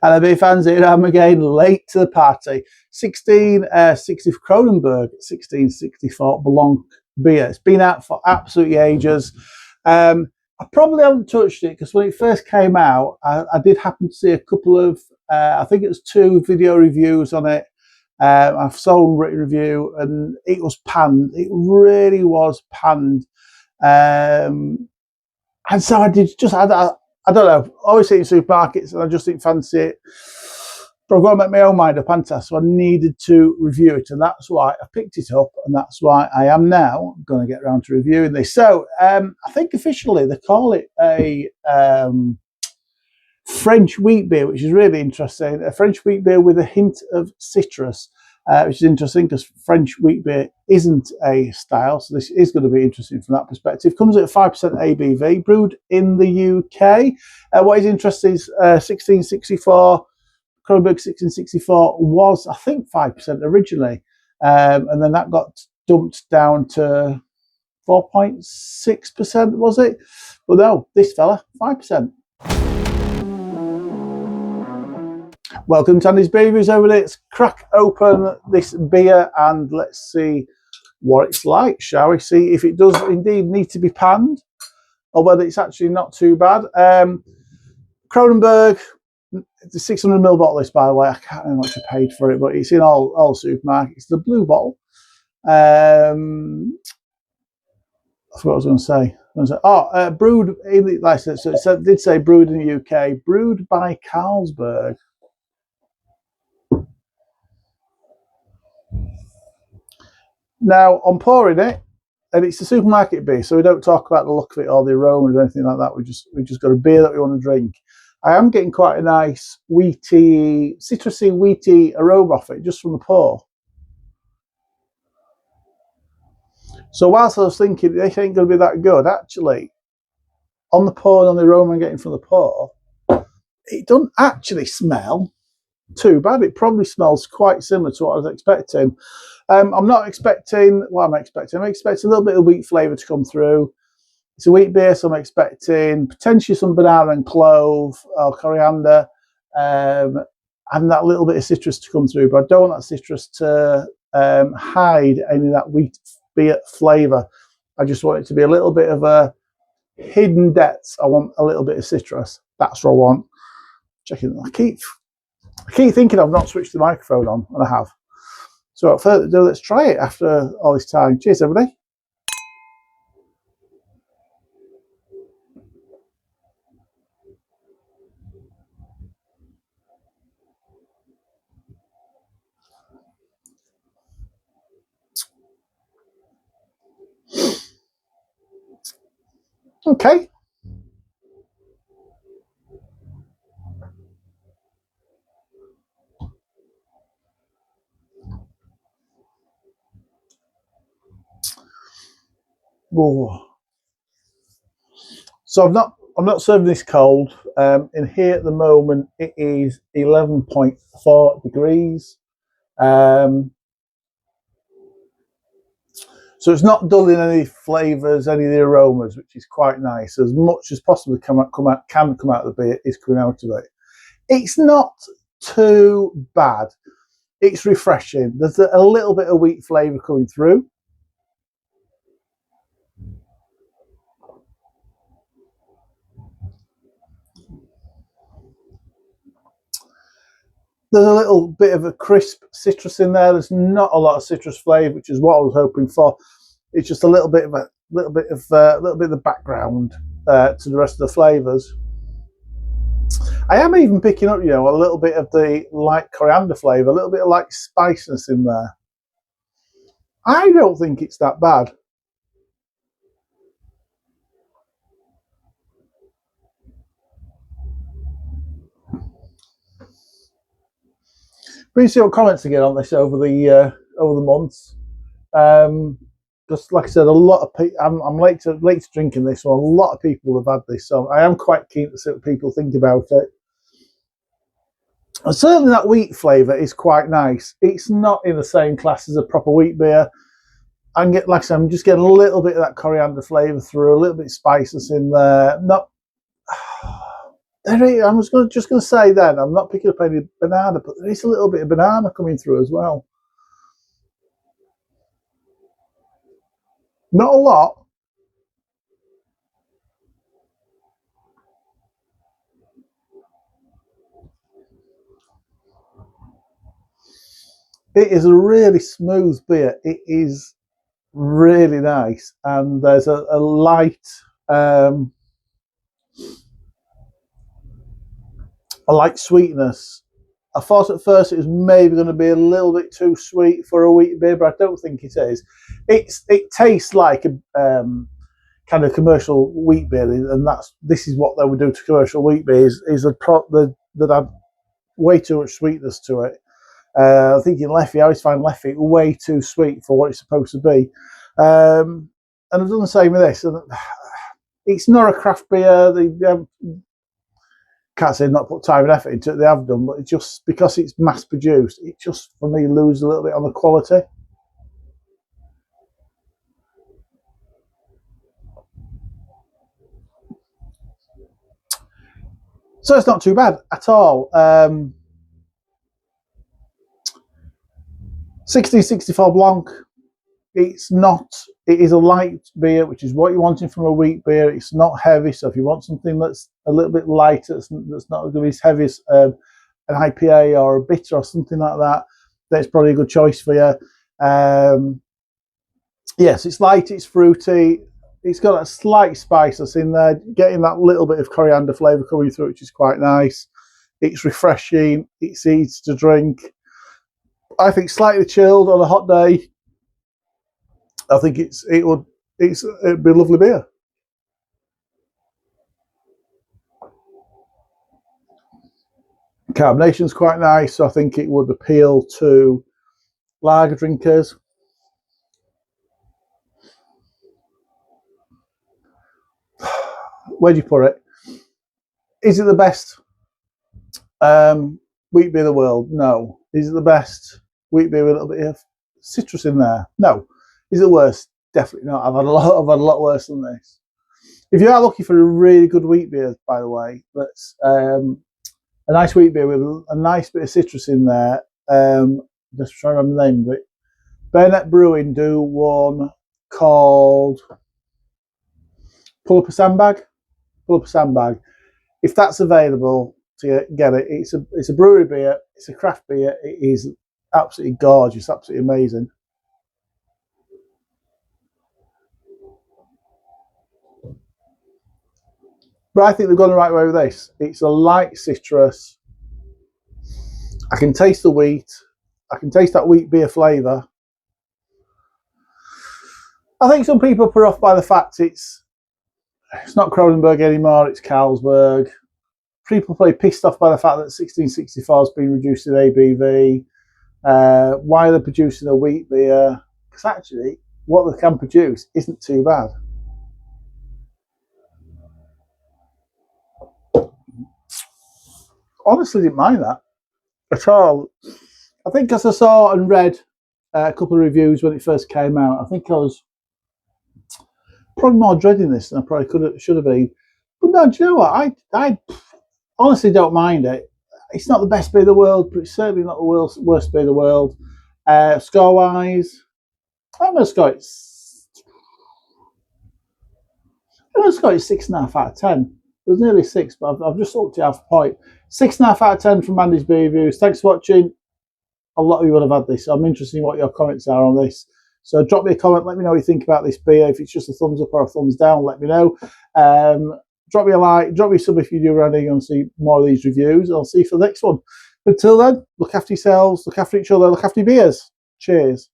And a big fans here. I'm again late to the party. 1660 Kronenbourg, 1664 Blanc beer. It's been out for absolutely ages. I probably haven't touched it because when it first came out, I did happen to see a couple of, I think it was 2 video reviews on it. I've saw a written review and it was panned. It really was panned. And so I did just, I don't know, always see it in supermarkets and I just didn't fancy it. But I've got to make my own mind up, haven't I? So I needed to review it, and that's why I picked it up, and that's why I am now going to get around to reviewing this. So I think officially they call it a French wheat beer, which is really interesting. A French wheat beer with a hint of citrus, which is interesting because French wheat beer isn't a style, so this is going to be interesting from that perspective. Comes at 5% ABV, brewed in the UK. What is interesting is 1664. Kronenbourg 1664 was, I think, 5% originally, and then that got dumped down to 4.6%, was it? But no, this fella, 5%. Welcome to Andy's Beer Reviews. Over there. Let's crack open this beer and let's see what it's like, shall we? See if it does indeed need to be panned or whether it's actually not too bad. Kronenbourg. It's a 600ml bottle, this, by the way. I can't remember what I paid for it, but it's in all supermarkets. The blue bottle. I forgot what I was going to say. Brewed in the license. So it did say brewed in the UK. Brewed by Carlsberg. Now, I'm pouring it, and it's a supermarket beer, so we don't talk about the look of it or the aromas or anything like that. We just got a beer that we want to drink. I am getting quite a nice wheaty, citrusy, wheaty aroma off it just from the pour. So whilst I was thinking this ain't going to be that good, actually, on the pour and on the aroma I'm getting from the pour, it doesn't actually smell too bad. It probably smells quite similar to what I was expecting. I'm not expecting, what am I expecting? I'm expecting a little bit of wheat flavour to come through. It's a wheat beer, so I'm expecting potentially some banana and clove or coriander, and that little bit of citrus to come through. But I don't want that citrus to hide any of that wheat beer flavour. I just want it to be a little bit of a hidden depths. I want a little bit of citrus. That's what I want. Checking. I keep thinking I've not switched the microphone on, and I have. So without further ado, let's try it after all this time. Cheers, everybody. Okay. Whoa. So I'm not serving this cold. In here at the moment it is 11.4 degrees. So it's not dulling any flavours, any of the aromas, which is quite nice. As much as possibly can come out of the beer is coming out of it. It's not too bad. It's refreshing. There's a little bit of wheat flavour coming through. There's a little bit of a crisp citrus in there. There's not a lot of citrus flavour, which is what I was hoping for. It's just a little bit of the background to the rest of the flavours. I am even picking up, a little bit of the light coriander flavour, a little bit of light spiciness in there. I don't think it's that bad. Please see what comments again on this over the months. Just like I said, a lot of people. I'm late to drinking this, so a lot of people have had this. So I am quite keen to see what people think about it. And certainly, that wheat flavour is quite nice. It's not in the same class as a proper wheat beer. I'm just getting a little bit of that coriander flavour through, a little bit of spices in there. Not I was just going to say then, I'm not picking up any banana, but there is a little bit of banana coming through as well. Not a lot. It is a really smooth beer. It is really nice, and there's a light, um, a light sweetness. I thought at first it was maybe going to be a little bit too sweet for a wheat beer, but I don't think it is. It tastes like a kind of commercial wheat beer, and this is what they would do to commercial wheat beer is that had way too much sweetness to it. I think in Leffy, I always find Leffy way too sweet for what it's supposed to be. And I've done the same with this. And it's not a craft beer. They can't say not put time and effort into it. They have done, but it's just because it's mass produced, it just for me loses a little bit on the quality. So it's not too bad at all. 1664 Blanc. It's not. It is a light beer, which is what you're wanting from a wheat beer. It's not heavy, so if you want something that's a little bit lighter, that's not going to be as heavy as an IPA or a bitter or something like that, that's probably a good choice for you. Yes, it's light, it's fruity, it's got a slight spiciness in there, getting that little bit of coriander flavour coming through, which is quite nice. It's refreshing, it's easy to drink. I think slightly chilled on a hot day. I think it'd be a lovely beer. Carbonation's quite nice, so I think it would appeal to lager drinkers. Where do you put it? Is it the best wheat beer in the world? No. Is it the best wheat beer with a little bit of citrus in there? No. Is it worse? Definitely not. I've had a lot worse than this. If you are looking for a really good wheat beer, by the way, that's a nice wheat beer with a nice bit of citrus in there. Just trying to remember the name of it. Burnett Brewing do one called Pull Up a Sandbag. Pull Up a Sandbag. If that's available to get it, it's a brewery beer. It's a craft beer. It is absolutely gorgeous, absolutely amazing. But I think they've gone the right way with this. It's a light citrus. I can taste the wheat. I can taste that wheat beer flavour. I think some people are put off by the fact it's not Kronenbourg anymore, it's Carlsberg. People are probably pissed off by the fact that 1664 has been reduced in ABV. Why they're producing a wheat beer? Because actually, what they can produce isn't too bad. Honestly, didn't mind that at all. I think as I saw and read a couple of reviews when it first came out, I think I was probably more dreading this than I probably should have been. But no, do you know what? I honestly don't mind it. It's not the best beer in the world, but it's certainly not the worst beer in the world. Score wise, I'm going to score it 6.5 out of 10. It was nearly 6, but I've just looked at half a point. 6.5 out of 10 from Andy's Beer Reviews. Thanks for watching. A lot of you would have had this, so I'm interested in what your comments are on this. So drop me a comment, let me know what you think about this beer. If it's just a thumbs up or a thumbs down, let me know. Drop me a like, drop me a sub if you do around here, you want to see more of these reviews. I'll see you for the next one. Until then, look after yourselves, look after each other, look after your beers. Cheers.